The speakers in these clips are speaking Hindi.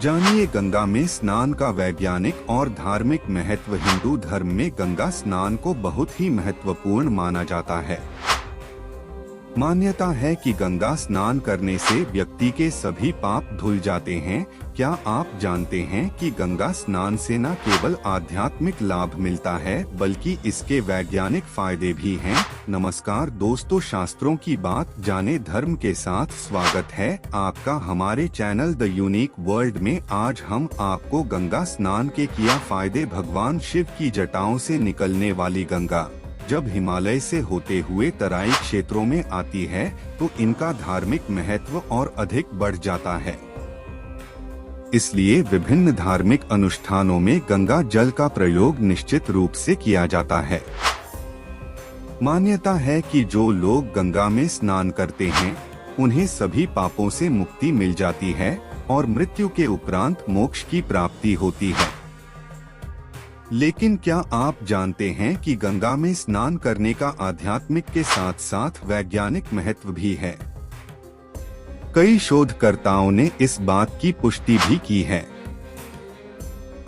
जानिए गंगा में स्नान का वैज्ञानिक और धार्मिक महत्व। हिंदू धर्म में गंगा स्नान को बहुत ही महत्वपूर्ण माना जाता है। मान्यता है कि गंगा स्नान करने से व्यक्ति के सभी पाप धुल जाते हैं। क्या आप जानते हैं कि गंगा स्नान से न केवल आध्यात्मिक लाभ मिलता है बल्कि इसके वैज्ञानिक फायदे भी हैं। नमस्कार दोस्तों, शास्त्रों की बात जाने धर्म के साथ स्वागत है आपका हमारे चैनल द यूनिक वर्ल्ड में। आज हम आपको गंगा स्नान के किया फायदे। भगवान शिव की जटाओं से निकलने वाली गंगा जब हिमालय से होते हुए तराई क्षेत्रों में आती है तो इनका धार्मिक महत्व और अधिक बढ़ जाता है। इसलिए विभिन्न धार्मिक अनुष्ठानों में गंगा जल का प्रयोग निश्चित रूप से किया जाता है। मान्यता है कि जो लोग गंगा में स्नान करते हैं उन्हें सभी पापों से मुक्ति मिल जाती है और मृत्यु के उपरांत मोक्ष की प्राप्ति होती है। लेकिन क्या आप जानते हैं कि गंगा में स्नान करने का आध्यात्मिक के साथ साथ वैज्ञानिक महत्व भी है। कई शोधकर्ताओं ने इस बात की पुष्टि भी की है।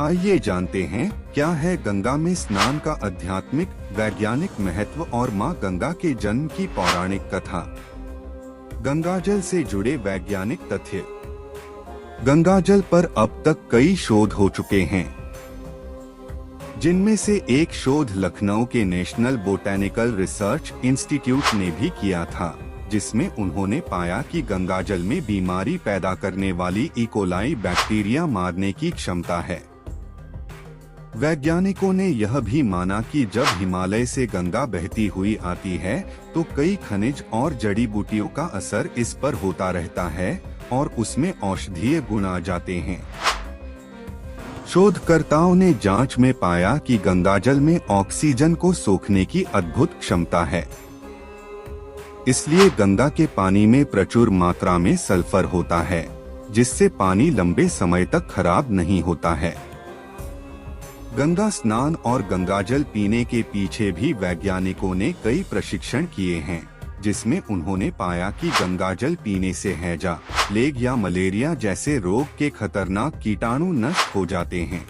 आइए जानते हैं क्या है गंगा में स्नान का आध्यात्मिक वैज्ञानिक महत्व और मां गंगा के जन्म की पौराणिक कथा। गंगाजल से जुड़े वैज्ञानिक तथ्य। गंगाजल पर अब तक कई शोध हो चुके हैं, जिनमें से एक शोध लखनऊ के नेशनल बोटैनिकल रिसर्च इंस्टीट्यूट ने भी किया था, जिसमें उन्होंने पाया कि गंगाजल में बीमारी पैदा करने वाली इकोलाई बैक्टीरिया मारने की क्षमता है। वैज्ञानिकों ने यह भी माना कि जब हिमालय से गंगा बहती हुई आती है तो कई खनिज और जड़ी बूटियों का असर इस पर होता रहता है और उसमें औषधीय गुण आ जाते हैं। शोधकर्ताओं ने जांच में पाया कि गंगाजल में ऑक्सीजन को सोखने की अद्भुत क्षमता है। इसलिए गंगा के पानी में प्रचुर मात्रा में सल्फर होता है, जिससे पानी लंबे समय तक खराब नहीं होता है। गंगा स्नान और गंगाजल पीने के पीछे भी वैज्ञानिकों ने कई प्रशिक्षण किए हैं, जिसमें उन्होंने पाया कि गंगाजल पीने से हैजा, प्लेग या मलेरिया जैसे रोग के खतरनाक कीटाणु नष्ट हो जाते हैं।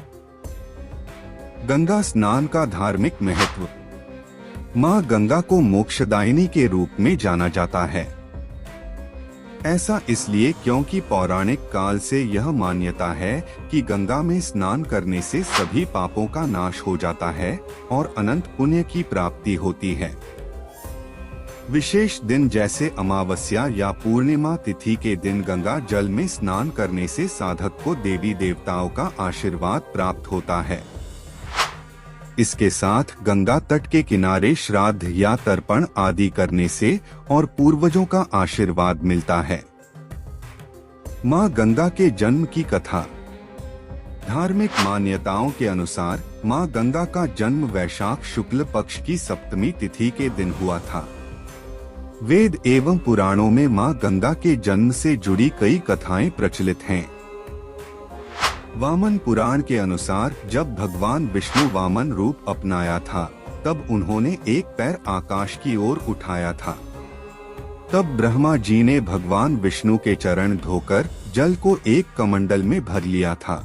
गंगा स्नान का धार्मिक महत्व। मां गंगा को मोक्षदायिनी के रूप में जाना जाता है। ऐसा इसलिए क्योंकि पौराणिक काल से यह मान्यता है कि गंगा में स्नान करने से सभी पापों का नाश हो जाता है और अनंत पुण्य की प्राप्ति होती है। विशेष दिन जैसे अमावस्या या पूर्णिमा तिथि के दिन गंगा जल में स्नान करने से साधक को देवी देवताओं का आशीर्वाद प्राप्त होता है। इसके साथ गंगा तट के किनारे श्राद्ध या तर्पण आदि करने से और पूर्वजों का आशीर्वाद मिलता है। मां गंगा के जन्म की कथा। धार्मिक मान्यताओं के अनुसार मां गंगा का जन्म वैशाख शुक्ल पक्ष की सप्तमी तिथि के दिन हुआ था। वेद एवं पुराणों में मां गंगा के जन्म से जुड़ी कई कथाएं प्रचलित हैं। वामन पुराण के अनुसार जब भगवान विष्णु वामन रूप अपनाया था तब उन्होंने एक पैर आकाश की ओर उठाया था। तब ब्रह्मा जी ने भगवान विष्णु के चरण धोकर जल को एक कमंडल में भर लिया था।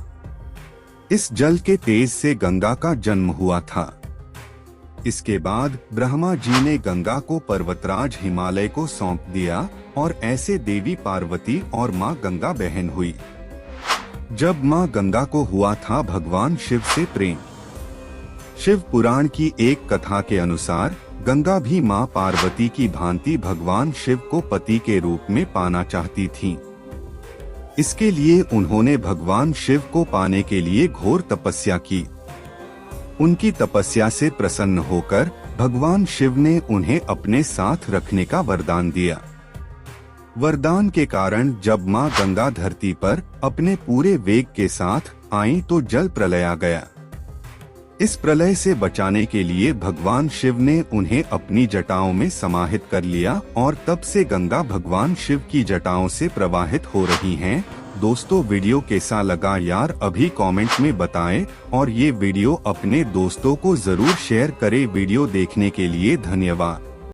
इस जल के तेज से गंगा का जन्म हुआ था। इसके बाद ब्रह्मा जी ने गंगा को पर्वतराज हिमालय को सौंप दिया और ऐसे देवी पार्वती और मां गंगा बहन हुई। जब मां गंगा को हुआ था भगवान शिव से प्रेम। शिव पुराण की एक कथा के अनुसार गंगा भी मां पार्वती की भांति भगवान शिव को पति के रूप में पाना चाहती थी। इसके लिए उन्होंने भगवान शिव को पाने के लिए घोर तपस्या की। उनकी तपस्या से प्रसन्न होकर भगवान शिव ने उन्हें अपने साथ रखने का वरदान दिया। वरदान के कारण जब मां गंगा धरती पर अपने पूरे वेग के साथ आई तो जल प्रलय आ गया। इस प्रलय से बचाने के लिए भगवान शिव ने उन्हें अपनी जटाओं में समाहित कर लिया और तब से गंगा भगवान शिव की जटाओं से प्रवाहित हो रही हैं। दोस्तों, वीडियो कैसा लगा यार अभी कमेंट में बताएं और ये वीडियो अपने दोस्तों को जरूर शेयर करें। वीडियो देखने के लिए धन्यवाद।